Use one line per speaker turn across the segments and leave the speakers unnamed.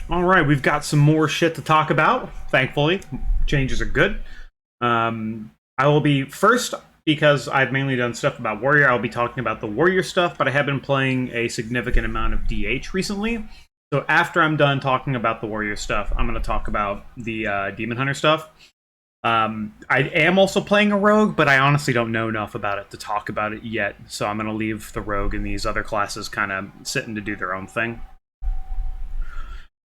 All right, we've got some more shit to talk about. Thankfully, changes are good. I will be first because I've mainly done stuff about Warrior. I'll be talking about the Warrior stuff, but I have been playing a significant amount of DH recently. So after I'm done talking about the Warrior stuff, I'm going to talk about the Demon Hunter stuff. I am also playing a Rogue, but I honestly don't know enough about it to talk about it yet. So I'm going to leave the Rogue and these other classes kind of sitting to do their own thing.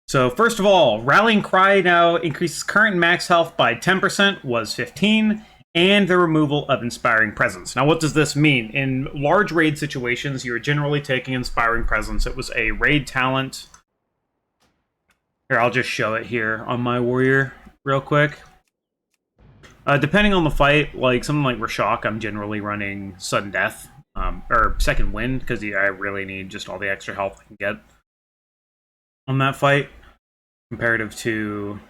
So first of all, Rallying Cry now increases current max health by 10%, was 15, and the removal of Inspiring Presence. Now what does this mean? In large raid situations, you're generally taking Inspiring Presence. It was a raid talent. Here, I'll just show it here on my Warrior real quick. Depending on the fight, like something like Rashok, I'm generally running Sudden Death, or Second Wind, because I really need just all the extra health I can get on that fight, comparative to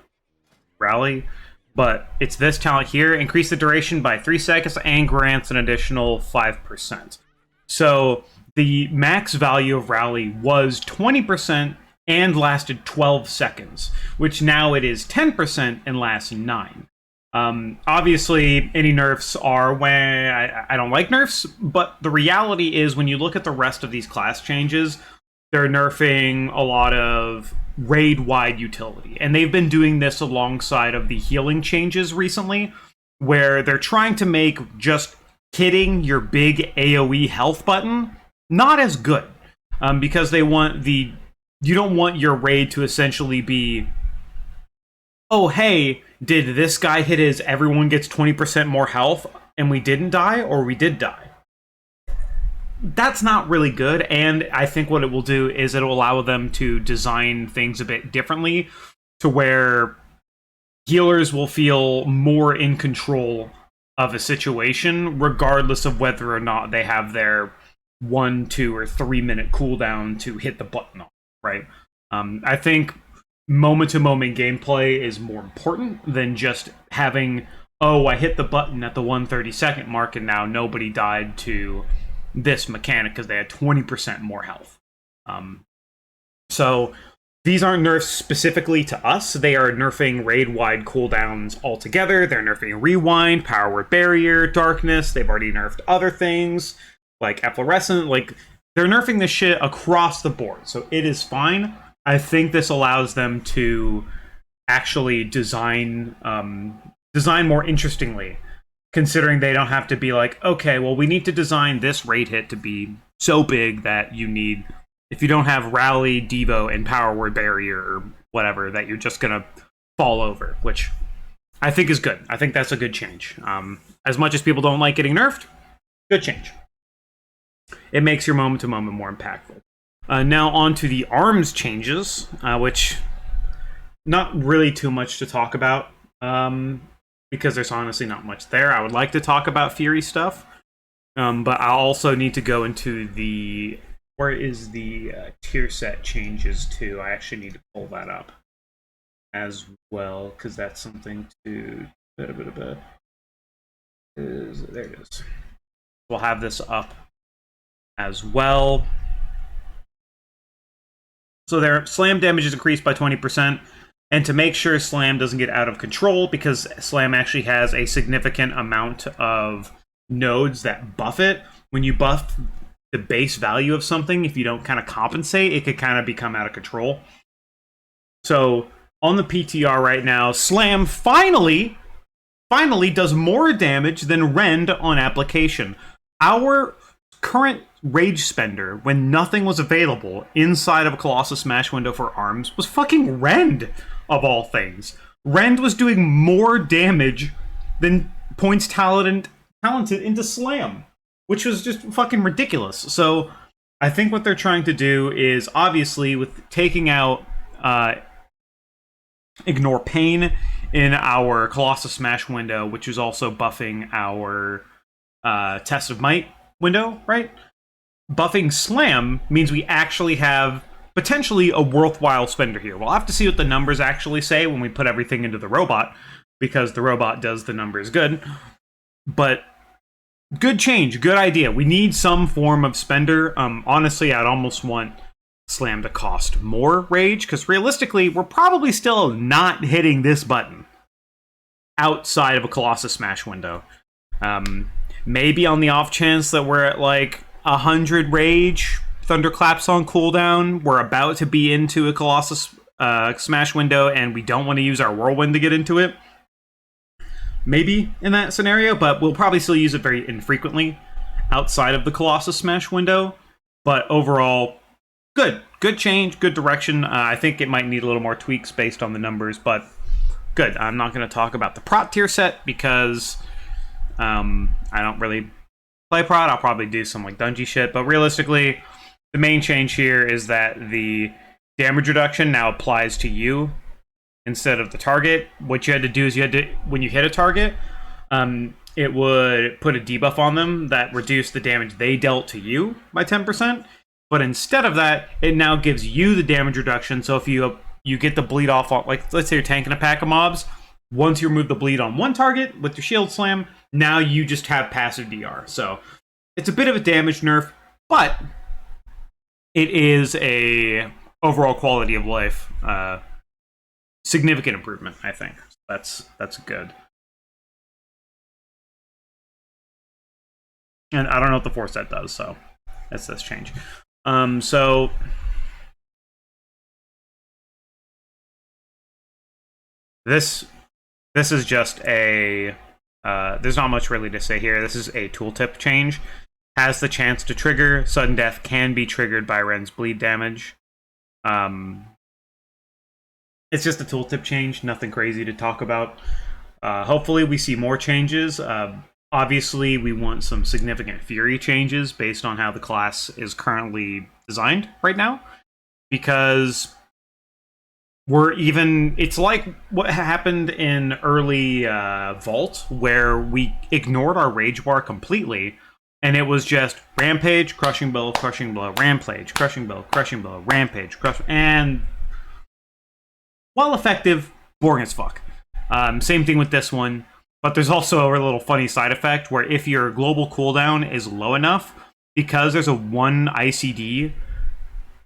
Rally. But it's this talent here, increase the duration by 3 seconds and grants an additional 5%. So the max value of Rally was 20% and lasted 12 seconds, which now it is 10% and lasts 9. Obviously, any nerfs are when I don't like nerfs, but the reality is when you look at the rest of these class changes, they're nerfing a lot of raid-wide utility. And they've been doing this alongside of the healing changes recently, where they're trying to make just hitting your big AoE health button not as good. Because they want the... You don't want your raid to essentially be, oh, hey, did this guy hit his everyone gets 20% more health and we didn't die, or we did die? That's not really good, and I think what it will do is it'll allow them to design things a bit differently to where healers will feel more in control of a situation, regardless of whether or not they have their 1, 2, or 3 minute cooldown to hit the button on, right? I think moment-to-moment gameplay is more important than just having, oh, I hit the button at the 132nd mark and now nobody died to this mechanic because they had 20% more health. So these aren't nerfs specifically to us. They are nerfing raid-wide cooldowns altogether. They're nerfing Rewind, Power Word Barrier, Darkness. They've already nerfed other things like Efflorescent. Like, they're nerfing this shit across the board. So it is fine. I think this allows them to actually design more interestingly, considering they don't have to be like, okay, well, we need to design this raid hit to be so big that you need, if you don't have Rally, Devo, and Power Word Barrier, or whatever, that you're just going to fall over, which I think is good. I think that's a good change. As much as people don't like getting nerfed, good change. It makes your moment-to-moment more impactful. Now on to the arms changes, which not really too much to talk about. Because there's honestly not much there. I would like to talk about Fury stuff, but I also need to go into the... Where is the tier set changes to? I actually need to pull that up as well, because that's something to... There it is. We'll have this up as well. So their slam damage is increased by 20%. And to make sure Slam doesn't get out of control, because Slam actually has a significant amount of nodes that buff it, when you buff the base value of something, if you don't kind of compensate, it could kind of become out of control. So on the PTR right now, Slam finally does more damage than Rend on application. Our current Rage Spender, when nothing was available inside of a Colossus Smash window for arms, was fucking Rend, of all things. Rend was doing more damage than points talented into Slam, which was just fucking ridiculous. So I think what they're trying to do is, obviously, with taking out Ignore Pain in our Colossus Smash window, which is also buffing our Test of Might window, right? Buffing Slam means we actually have potentially a worthwhile spender here. We'll have to see what the numbers actually say when we put everything into the robot, because the robot does the numbers good. But good change, good idea. We need some form of spender. Honestly, I'd almost want Slam to cost more rage, because realistically, we're probably still not hitting this button outside of a Colossus Smash window. Maybe on the off chance that we're at like 100 rage, Thunderclaps on cooldown, we're about to be into a Colossus Smash window, and we don't want to use our Whirlwind to get into it. Maybe in that scenario, but we'll probably still use it very infrequently outside of the Colossus Smash window. But overall, good change, good direction. I think it might need a little more tweaks based on the numbers, but good. I'm not going to talk about the Prot tier set because I don't really play Prot. I'll probably do some like Dungy shit, but realistically, the main change here is that the damage reduction now applies to you instead of the target. What you had to do is when you hit a target, it would put a debuff on them that reduced the damage they dealt to you by 10%. But instead of that, it now gives you the damage reduction. So if you get the bleed off on, like, let's say you're tanking a pack of mobs, once you remove the bleed on one target with your shield slam, now you just have passive DR. So it's a bit of a damage nerf, but it is a overall quality of life significant improvement, I think. That's good. And I don't know what the 4-set does, so that's this change. So this is just a there's not much really to say here. This is a tooltip change. Has the chance to trigger. Sudden death can be triggered by Ren's bleed damage. It's just a tooltip change, nothing crazy to talk about. Hopefully we see more changes. Obviously, we want some significant Fury changes based on how the class is currently designed right now. Because it's like what happened in early Vault, where we ignored our rage bar completely, and it was just Rampage, Crushing Blow, Crushing Blow, Rampage, Crushing Blow, Crushing Blow, Rampage, and while effective, boring as fuck. Same thing with this one, but there's also a little funny side effect where if your global cooldown is low enough, because there's a 1 ICD,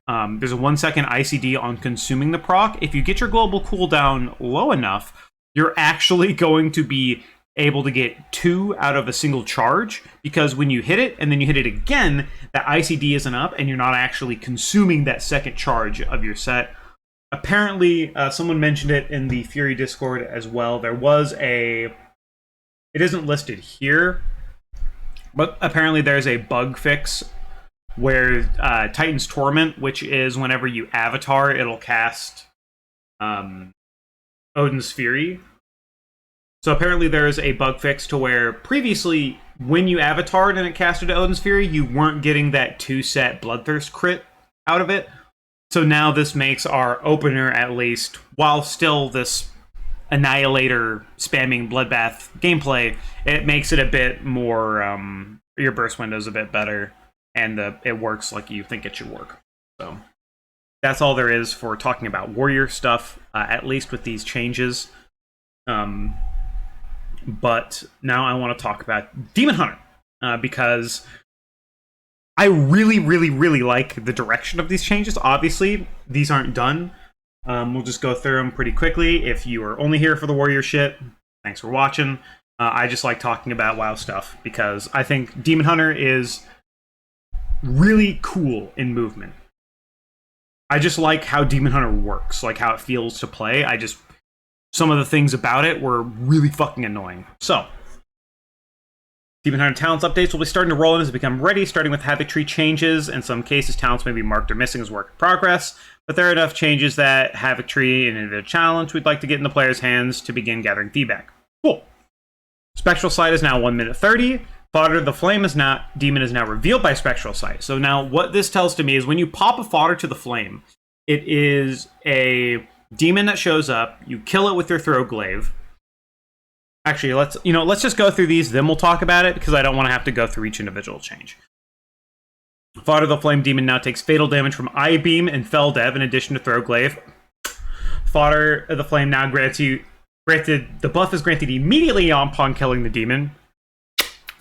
there's a 1 second ICD on consuming the proc, if you get your global cooldown low enough, you're actually going to be able to get 2 out of a single charge, because when you hit it and then you hit it again, that ICD isn't up and you're not actually consuming that second charge of your set. Apparently, someone mentioned it in the Fury Discord as well. There was it isn't listed here, but apparently there's a bug fix where Titan's Torment, which is whenever you avatar, it'll cast Odin's Fury. So apparently there's a bug fix to where previously, when you avatared and it casted Odin's Fury, you weren't getting that 2-set Bloodthirst crit out of it. So now this makes our opener, at least, while still this Annihilator spamming Bloodbath gameplay, it makes it a bit more, your burst window's a bit better, and it works like you think it should work. So that's all there is for talking about Warrior stuff, at least with these changes. But now I want to talk about Demon Hunter, because I really, really, really like the direction of these changes. Obviously, these aren't done. We'll just go through them pretty quickly. If you are only here for the Warrior shit, thanks for watching. I just like talking about WoW stuff because I think Demon Hunter is really cool in movement. I just like how Demon Hunter works, like how it feels to play. Some of the things about it were really fucking annoying. So, Demon Hunter talents updates will be starting to roll in as they become ready, starting with Havoc Tree changes. In some cases, talents may be marked or missing as work in progress, but there are enough changes that Havoc Tree and a challenge we'd like to get in the player's hands to begin gathering feedback. Cool. Spectral Sight is now 1 minute 30. Fodder to the Flame Demon is now revealed by Spectral Sight. So now what this tells to me is when you pop a Fodder to the Flame, it is a demon that shows up, you kill it with your Throw Glaive. Actually, let's just go through these, then we'll talk about it, because I don't want to have to go through each individual change. Fodder the Flame Demon now takes fatal damage from Eye Beam and Fell Dev in addition to Throw Glaive. Fodder the Flame now the buff is granted immediately upon killing the demon.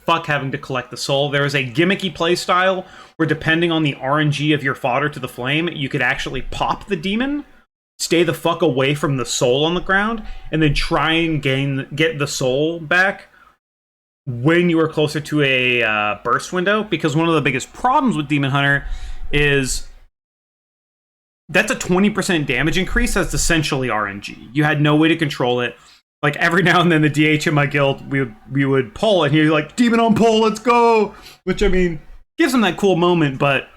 fuck having to collect the soul. There is a gimmicky playstyle where, depending on the RNG of your fodder to the flame, you could actually pop the demon, stay the fuck away from the soul on the ground, and then try and get the soul back when you are closer to a burst window. Because one of the biggest problems with Demon Hunter is that's a 20% damage increase that's essentially RNG. You had no way to control it. Like, every now and then the DH in my guild, we would pull, and you're like, demon on pull, let's go! Which, I mean, gives them that cool moment, but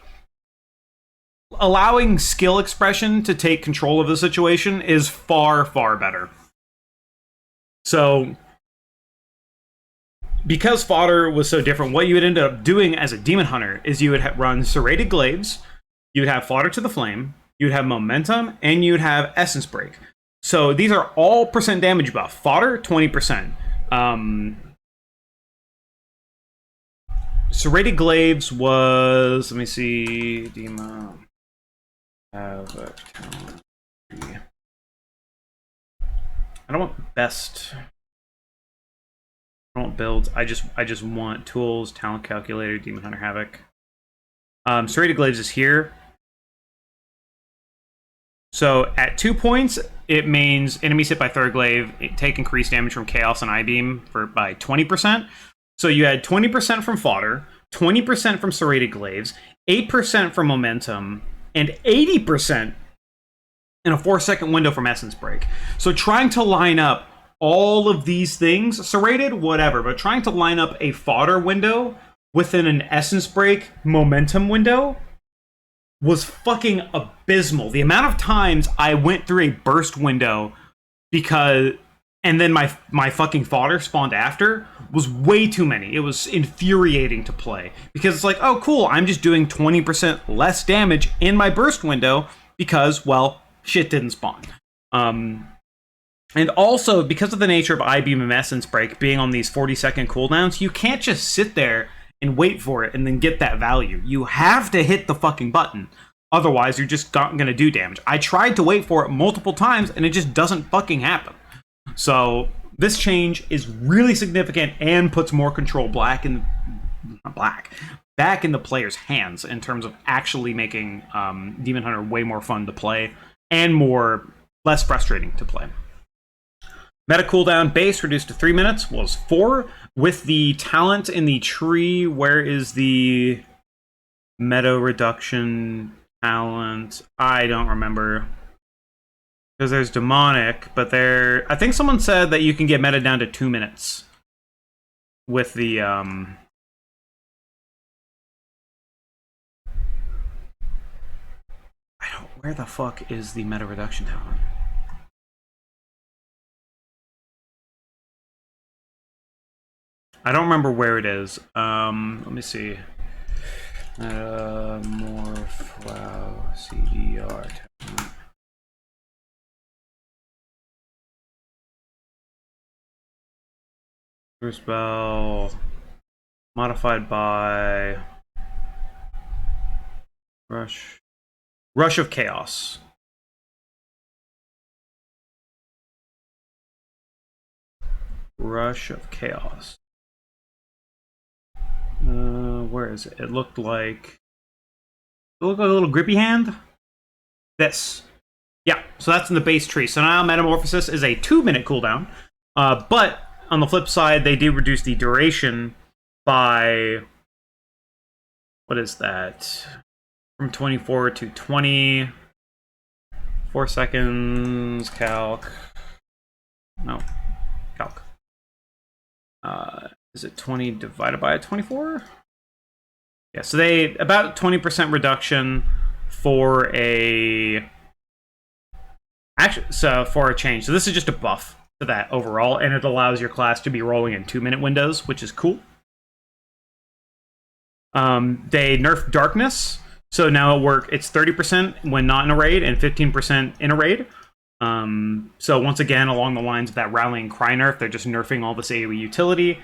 allowing skill expression to take control of the situation is far, far better. So, because fodder was so different, what you would end up doing as a demon hunter is you would run serrated glaives, you would have fodder to the flame, you would have momentum, and you would have essence break. So these are all percent damage buff. Fodder, 20%. Serrated glaives was, let me see, demon havoc talent. I don't want best. I don't want builds. I just want tools, talent calculator, demon hunter havoc. Serrated glaives is here. So at 2 points, it means enemies hit by third glaive take increased damage from chaos and eye beam by 20%. So you had 20% from fodder, 20% from serrated glaives, 8% from momentum, and 80% in a 4-second window from essence break. So trying to line up all of these things, serrated, whatever, but trying to line up a fodder window within an essence break momentum window was fucking abysmal. The amount of times I went through a burst window and then my fucking fodder spawned after was way too many. It was infuriating to play because it's like, oh cool, I'm just doing 20% less damage in my burst window because, well, shit didn't spawn. And also, because of the nature of I-Beam and Essence Break being on these 40-second cooldowns, you can't just sit there and wait for it and then get that value. You have to hit the fucking button. Otherwise, you're just not going to do damage. I tried to wait for it multiple times, and it just doesn't fucking happen. So, this change is really significant and puts more control back in the player's hands in terms of actually making Demon Hunter way more fun to play and less frustrating to play. Meta cooldown base reduced to 3 minutes was 4. With the talent in the tree, where is the meta reduction talent? I don't remember. Because there's demonic, but I think someone said that you can get meta down to 2 minutes with the where the fuck is the meta reduction talent? I don't remember where it is. Let me see. Morphlow CDR. Bruce Bell. Modified by Rush of Chaos. Rush of Chaos. Where is it? It looked like a little grippy hand. This. Yeah, so that's in the base tree. So now Metamorphosis is a 2-minute cooldown. But on the flip side, they do reduce the duration by, what is that? From 24 to 20. 4 seconds, calc. No, calc. Is it 20 divided by 24? Yeah, so they about 20% reduction for a change. So this is just a buff to that overall, and it allows your class to be rolling in 2-minute windows, which is cool. They nerfed darkness, so now it's 30% when not in a raid and 15% in a raid. So once again, along the lines of that Rallying Cry nerf, they're just nerfing all this AoE utility.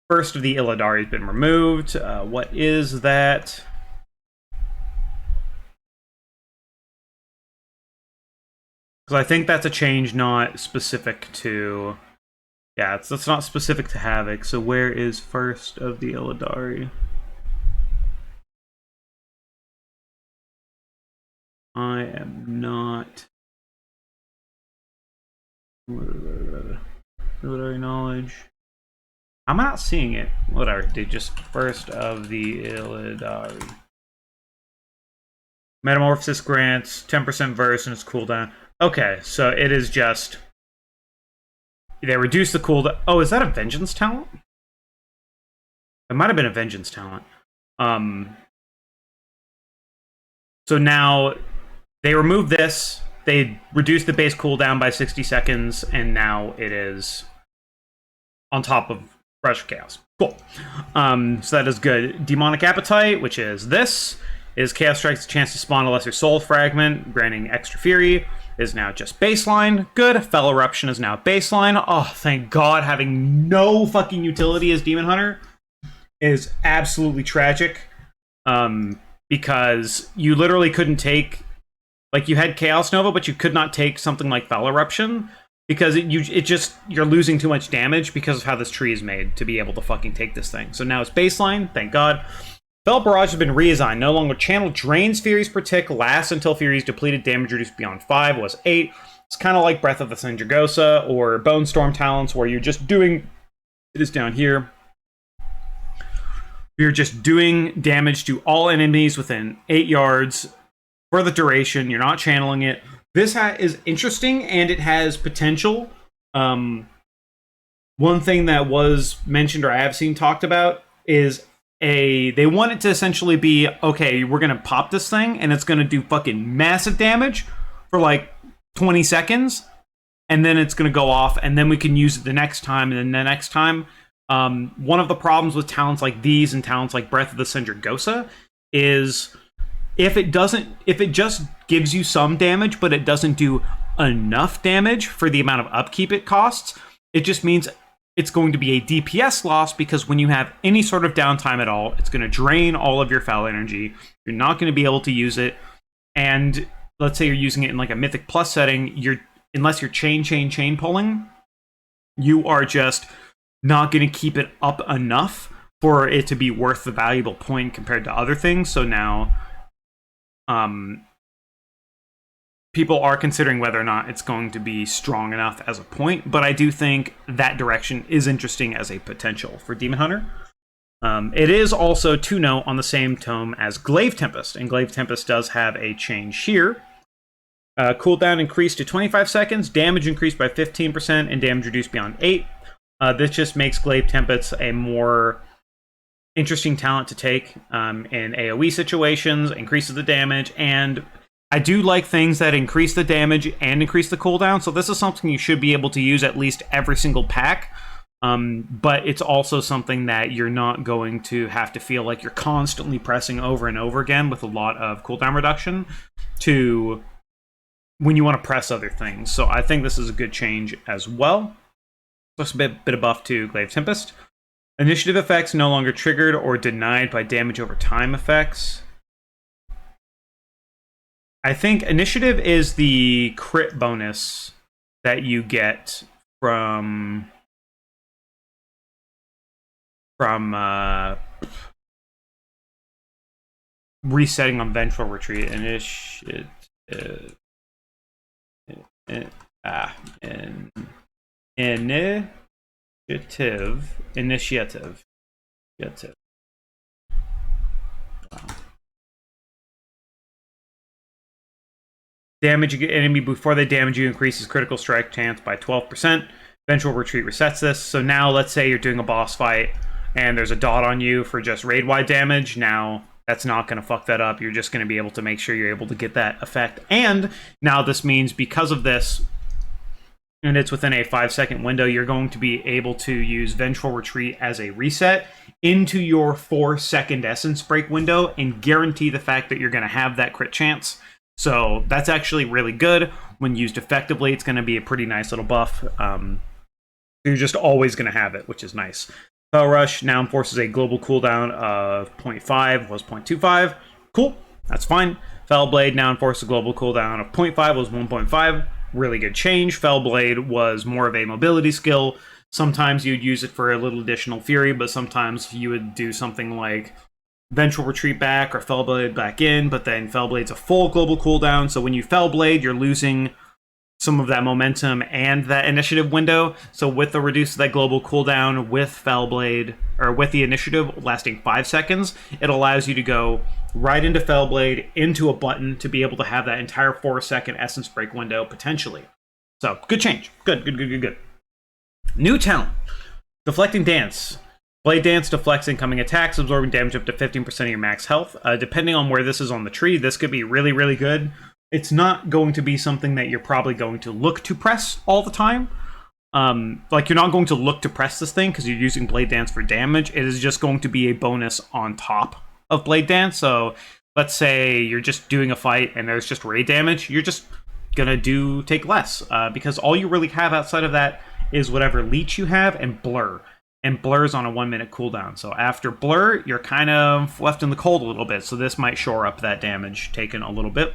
First of the Illidari has been removed. What is that? Because I think that's a change not specific to Yeah, that's not specific to Havoc. So where is first of the Illidari? I am not. Illidari knowledge. I'm not seeing it. Whatever, dude. Just first of the Illidari. Metamorphosis grants 10% verse and its cooldown. Okay, so it is just. They reduce the cooldown. Oh, is that a Vengeance talent? It might have been a Vengeance talent. So now they remove this. They reduce the base cooldown by 60 seconds, and now it is on top of Rush of Chaos. Cool. So that is good. Demonic Appetite, which is this, is Chaos Strike's chance to spawn a Lesser Soul Fragment, granting extra Fury, is now just baseline. Good. Fell Eruption is now baseline. Oh, thank God, having no fucking utility as Demon Hunter is absolutely tragic. Because you literally couldn't take... Like, you had Chaos Nova, but you could not take something like Fell Eruption, because you're losing too much damage because of how this tree is made to be able to fucking take this thing. So now it's baseline, thank God. Fell Barrage has been redesigned. No longer channel drains Furies per tick, lasts until Furies depleted, damage reduced beyond 5 was 8. It's kind of like Breath of the Sindragosa or Bone Storm talents, where you're just doing... It is down here. You're just doing damage to all enemies within 8 yards for the duration. You're not channeling it. This is interesting, and it has potential. One thing that was mentioned, or I have seen talked about, is they want it to essentially be, okay, we're going to pop this thing, and it's going to do fucking massive damage for like 20 seconds, and then it's going to go off, and then we can use it the next time, and then the next time. One of the problems with talents like these and talents like Breath of the Sindragosa is if it just gives you some damage, but it doesn't do enough damage for the amount of upkeep it costs, it just means it's going to be a DPS loss, because when you have any sort of downtime at all, it's going to drain all of your foul energy. You're not going to be able to use it. And let's say you're using it in like a Mythic Plus setting, unless you're chain pulling, you are just not going to keep it up enough for it to be worth the valuable point compared to other things. So now people are considering whether or not it's going to be strong enough as a point, but I do think that direction is interesting as a potential for Demon Hunter. It is also, to note, on the same tome as Glaive Tempest, and Glaive Tempest does have a change here. Cooldown increased to 25 seconds, damage increased by 15%, and damage reduced beyond 8. This just makes Glaive Tempest a more interesting talent to take in AoE situations, increases the damage, and I do like things that increase the damage and increase the cooldown, so this is something you should be able to use at least every single pack, but it's also something that you're not going to have to feel like you're constantly pressing over and over again with a lot of cooldown reduction to when you want to press other things. So I think this is a good change as well. Just a bit of buff to Glaive Tempest. Initiative effects no longer triggered or denied by damage over time effects. I think initiative is the crit bonus that you get from resetting on Vengeful Retreat. Initiative. Initiative. Wow. Damage enemy before they damage you increases critical strike chance by 12%. Vengeful Retreat resets this. So now let's say you're doing a boss fight and there's a dot on you for just raid-wide damage. Now that's not going to fuck that up. You're just going to be able to make sure you're able to get that effect. And now this means because of this, and it's within a 5-second window, you're going to be able to use Vengeful Retreat as a reset into your 4-second Essence Break window and guarantee the fact that you're going to have that crit chance. So that's actually really good. When used effectively, it's going to be a pretty nice little buff. You're just always going to have it, which is nice. Fell Rush now enforces a global cooldown of 0.5, was 0.25. Cool, that's fine. Fell Blade now enforces a global cooldown of 0.5, was 1.5. Really good change. Fell Blade was more of a mobility skill. Sometimes you'd use it for a little additional fury, but sometimes you would do something like Vengeful Retreat back or Fellblade back in, but then Fellblade's a full global cooldown, so when you Fellblade, you're losing some of that momentum and that initiative window. So with the reduce that global cooldown with Fellblade, or with the initiative lasting 5 seconds, it allows you to go right into Fellblade, into a button, to be able to have that entire 4-second Essence Break window, potentially. So, good change. Good. New talent. Deflecting Dance. Blade Dance deflects incoming attacks, absorbing damage up to 15% of your max health. Depending on where this is on the tree, this could be really, really good. It's not going to be something that you're probably going to look to press all the time. Like, you're not going to look to press this thing because you're using Blade Dance for damage. It is just going to be a bonus on top of Blade Dance. So, let's say you're just doing a fight and there's just raid damage. You're just gonna take less. Because all you really have outside of that is whatever leech you have and blur. And blur's on a 1-minute cooldown. So after blur, you're kind of left in the cold a little bit. So this might shore up that damage taken a little bit.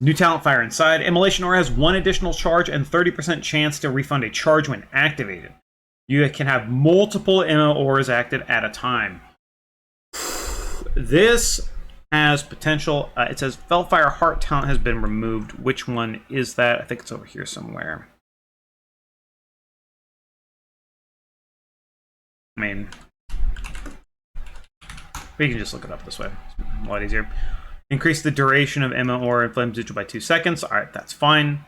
New talent, Fire Inside. Immolation Aura has 1 additional charge and 30% chance to refund a charge when activated. You can have multiple Immo Auras active at a time. This has potential. It says Felfire Heart talent has been removed. Which one is that? I think it's over here somewhere. I mean, we can just look it up this way. It's a lot easier. Increase the duration of Immo Aura and Flame Sigil by 2 seconds. Alright, that's fine.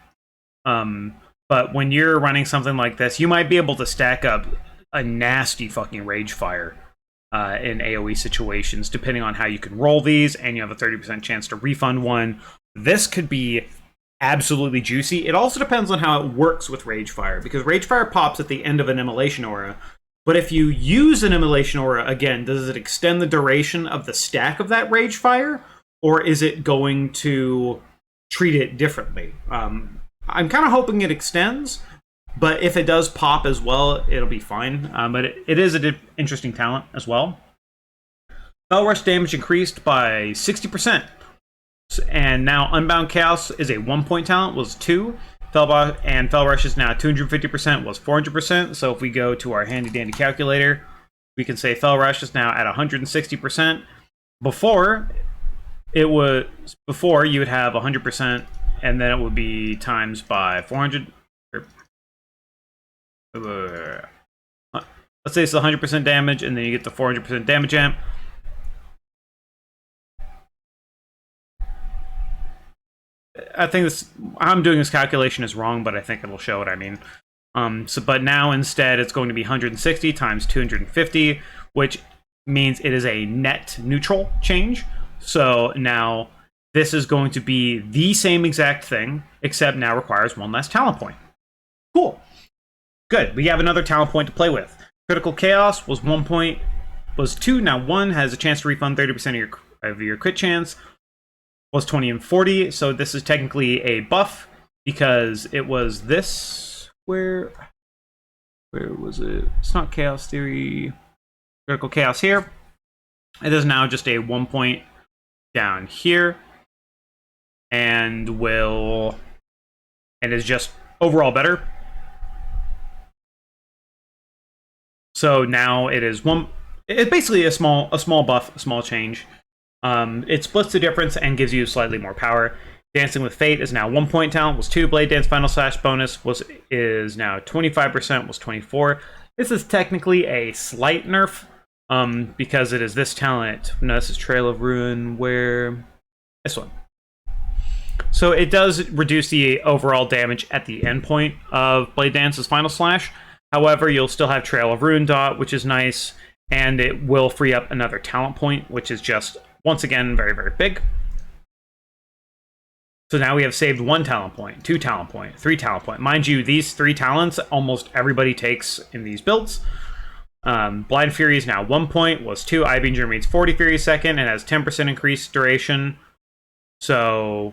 But when you're running something like this, you might be able to stack up a nasty fucking Rage Fire in AoE situations, depending on how you can roll these, and you have a 30% chance to refund one. This could be absolutely juicy. It also depends on how it works with Rage Fire, because Rage Fire pops at the end of an Immolation Aura. But if you use an Immolation Aura, again, does it extend the duration of the stack of that Rage Fire? Or is it going to treat it differently? I'm kind of hoping it extends, but if it does pop as well, it'll be fine. But it is an interesting talent as well. Spell Rush damage increased by 60%. And now Unbound Chaos is a 1-point talent, was 2. Fell Rush is now 250%, was 400%. So if we go to our handy dandy calculator, we can say Fell Rush is now at 160%. Before you would have 100%, and then it would be times by 400. Let's say it's 100% damage, and then you get the 400% damage amp. I think I'm doing this calculation is wrong, but I think it'll show what I mean. But now instead it's going to be 160 times 250, which means it is a net neutral change. So now this is going to be the same exact thing, except now requires 1 less talent point. Cool. Good. We have another talent point to play with. Critical Chaos was 1 point, was 2. Now 1 has a chance to refund 30% of your crit chance. Was 20 and 40. So this is technically a buff because it was this. Where was it? It's not Chaos Theory. Critical Chaos here. It is now just a 1 point down here, and is just overall better. So now it is it's basically a small buff, a small change. It splits the difference and gives you slightly more power. Dancing with Fate is now 1 point talent, was 2. Blade Dance Final Slash bonus is now 25%, was 24. This is technically a slight nerf. Because it is this talent. No, this is Trail of Ruin, where... This one. So it does reduce the overall damage at the endpoint of Blade Dance's Final Slash. However, you'll still have Trail of Ruin dot, which is nice, and it will free up another talent point, which is just, once again, very, very big. So now we have saved 1 talent point, 2 talent point, 3 talent point. Mind you, these 3 talents almost everybody takes in these builds. Blind Fury is now 1 point, was 2. Eye Beam remains 40 Fury a second, and has 10% increased duration. So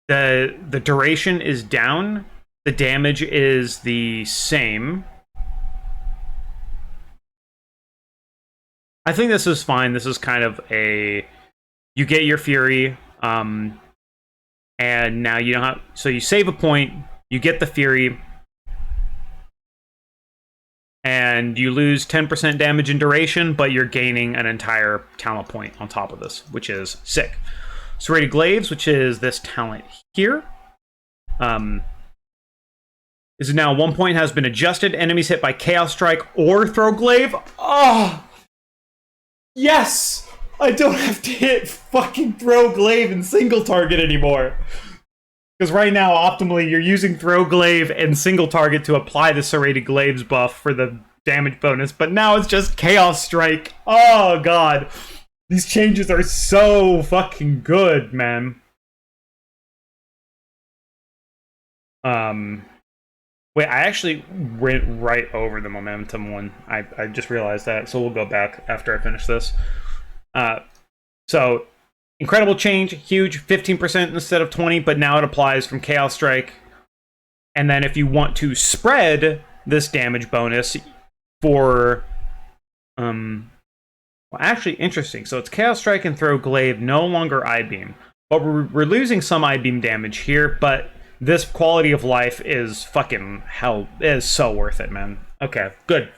the duration is down. The damage is the same. I think this is fine. This is kind of you get your Fury, and now you don't have, so you save a point, you get the Fury, and you lose 10% damage in duration, but you're gaining an entire talent point on top of this, which is sick. Serrated Glaives, which is this talent here, is now 1 point, has been adjusted. Enemies hit by Chaos Strike or Throw Glaive. Oh! Yes! I don't have to hit fucking Throw Glaive and single target anymore. Because right now, optimally, you're using Throw Glaive and single target to apply the Serrated Glaives buff for the damage bonus, but now it's just Chaos Strike. Oh, God. These changes are so fucking good, man. Wait, I actually went right over the momentum one. I just realized that, so we'll go back after I finish this. So, incredible change, huge, 15% instead of 20, but now it applies from Chaos Strike. And then if you want to spread this damage bonus for, well, actually interesting. So it's Chaos Strike and Throw Glaive, no longer I-Beam. But we're losing some I-Beam damage here, but this quality of life is fucking hell, is so worth it, man. Okay, good.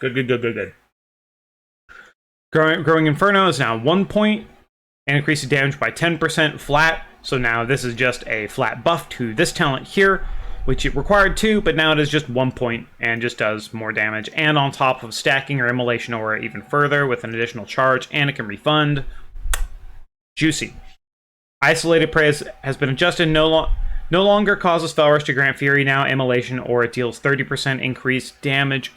Growing Inferno is now 1 point, and increases damage by 10% flat. So now this is just a flat buff to this talent here, which it required 2, but now it is just 1 point and just does more damage. And on top of stacking or Immolation Aura even further with an additional charge, and it can refund. Juicy. Isolated Prey has been adjusted. No longer causes Fel Rush to grant Fury. Now Immolation Aura deals 30% increased damage.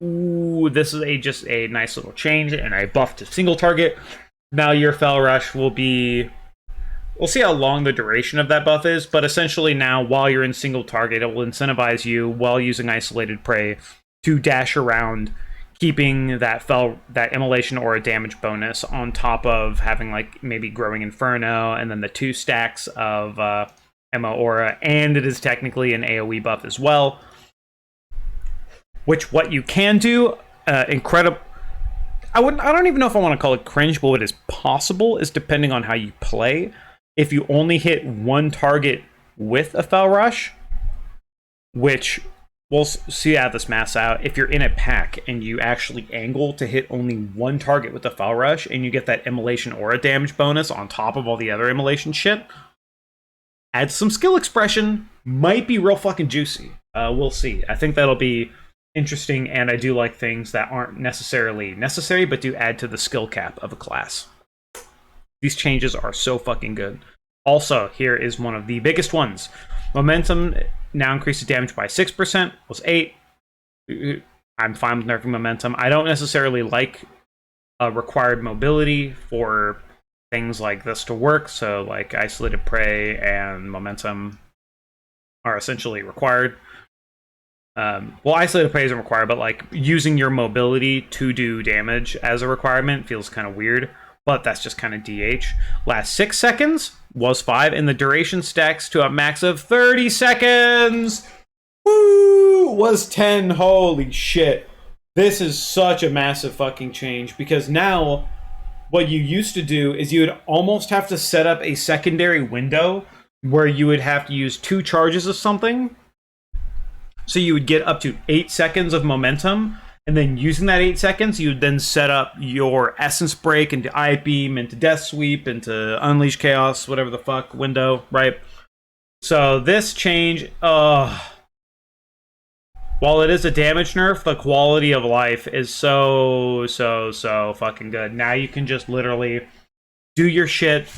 Ooh, this is just a nice little change and a buff to single target. Now your Fel Rush will be... We'll see how long the duration of that buff is, but essentially now, while you're in single target, it will incentivize you, while using Isolated Prey, to dash around, keeping that Immolation Aura damage bonus on top of having, like, maybe Growing Inferno, and then the 2 stacks of Emma Aura, and it is technically an AoE buff as well. Which, what you can do, incredible... I don't even know if I want to call it cringe, but what is possible is, depending on how you play, if you only hit one target with a Fel Rush, which we'll see how this maths out. If you're in a pack and you actually angle to hit only one target with a Fel Rush, and you get that Immolation Aura damage bonus on top of all the other Immolation shit, add some skill expression, might be real fucking juicy. We'll see. I think that'll be interesting, and I do like things that aren't necessarily necessary, but do add to the skill cap of a class. These changes are so fucking good. Also, here is one of the biggest ones. Momentum now increases damage by 6%, was 8. I'm fine with nerfing Momentum. I don't necessarily like required mobility for things like this to work, so like Isolated Prey and Momentum are essentially required. Well, Isolated Prey isn't required, but like using your mobility to do damage as a requirement feels kind of weird, but that's just kind of DH. Last 6 seconds was 5, and the duration stacks to a max of 30 seconds! Woo! Was 10. Holy shit. This is such a massive fucking change, because now what you used to do is you would almost have to set up a secondary window where you would have to use 2 charges of something. So you would get up to 8 seconds of momentum, and then using that 8 seconds, you would then set up your Essence Break into I-Beam, into Death Sweep, into Unleash Chaos, whatever the fuck window, right? So this change, while it is a damage nerf, the quality of life is so fucking good. Now you can just literally do your shit,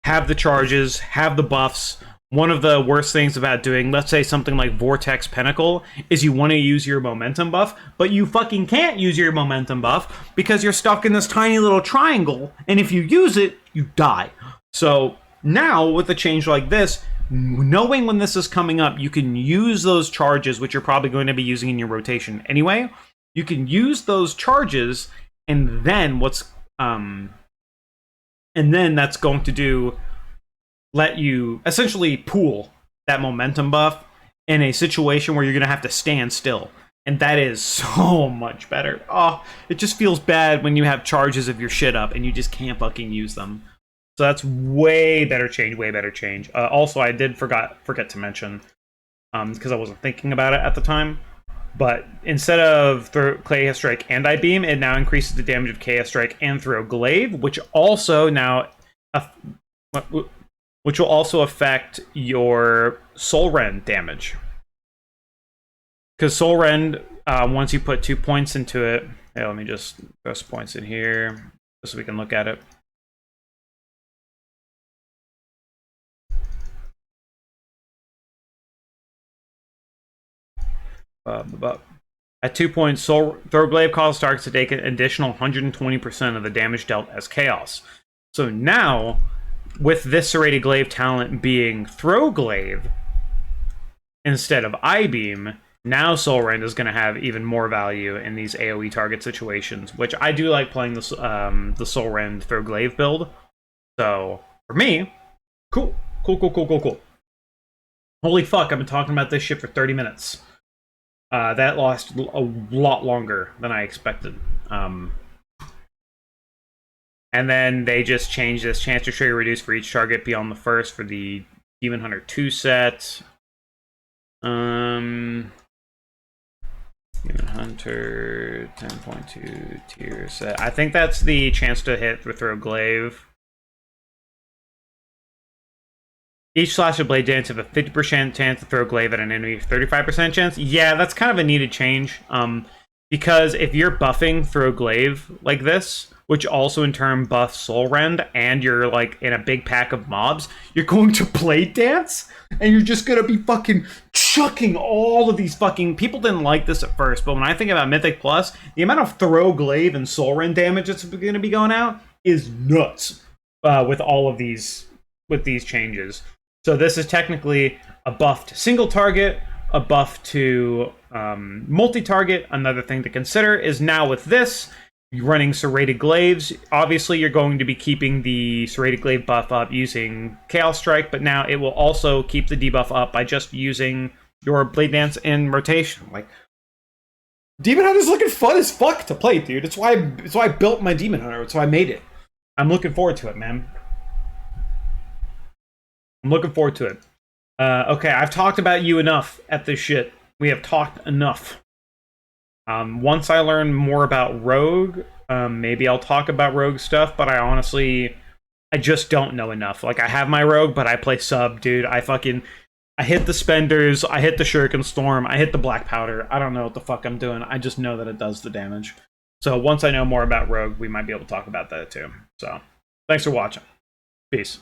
have the charges, have the buffs. One of the worst things about doing, let's say, something like Vortex Pinnacle, is you want to use your momentum buff, but you fucking can't use your momentum buff because you're stuck in this tiny little triangle, and if you use it, you die. So now, with a change like this, knowing when this is coming up, you can use those charges, which you're probably going to be using in your rotation anyway. You can use those charges, and then that's going to do... let you essentially pool that momentum buff in a situation where you're going to have to stand still. And that is so much better. Oh, it just feels bad when you have charges of your shit up and you just can't fucking use them. So that's way better change, way better change. Also, I did forget to mention, because I wasn't thinking about it at the time. But instead of Chaos Strike and I Beam, it now increases the damage of Chaos Strike and Throw Glaive, which also now, which will also affect your Soul Rend damage. Because Soul Rend, once you put 2 points into it, let me just throw some points in here so we can look at it. At 2 points, Throw Glaive causes targets to take an additional 120% of the damage dealt as Chaos. So now, with this Serrated Glaive talent being Throw Glaive instead of I-Beam, now Soul Rend is going to have even more value in these AoE target situations, which I do like playing the Soul Rend Throw Glaive build. So, for me, cool. Holy fuck, I've been talking about this shit for 30 minutes. That lasted a lot longer than I expected. And then they just changed this chance to trigger reduce for each target beyond the first for the Demon Hunter 2 set. Demon Hunter 10.2 tier set. I think that's the chance to hit with Throw Glaive. Each slash of Blade Dance have a 50% chance to throw Glaive at an enemy, 35% chance. Yeah, that's kind of a needed change. Because if you're buffing Throw Glaive like this, which also in turn buffs Soul Rend, and you're like in a big pack of mobs, you're going to Blade Dance, and you're just gonna be fucking chucking all of these fucking... People didn't like this at first, but when I think about Mythic Plus, the amount of Throw Glaive and Soul Rend damage that's gonna be going out is nuts with all of these changes. So this is technically a buff to single target, a buff to multi-target. Another thing to consider is now with this, you're running Serrated Glaives. Obviously, you're going to be keeping the Serrated Glaive buff up using Chaos Strike, but now it will also keep the debuff up by just using your Blade Dance in rotation. Like, Demon Hunter's looking fun as fuck to play, dude. It's why I built my Demon Hunter. It's why I made it. I'm looking forward to it, man. I'm looking forward to it. Okay, I've talked about you enough at this shit. We have talked enough. Once I learn more about Rogue, maybe I'll talk about Rogue stuff, but I just don't know enough. Like, I have my Rogue, but I play sub, dude. I hit the Spenders, I hit the Shuriken Storm, I hit the Black Powder. I don't know what the fuck I'm doing. I just know that it does the damage. So once I know more about Rogue, we might be able to talk about that too. So, thanks for watching. Peace.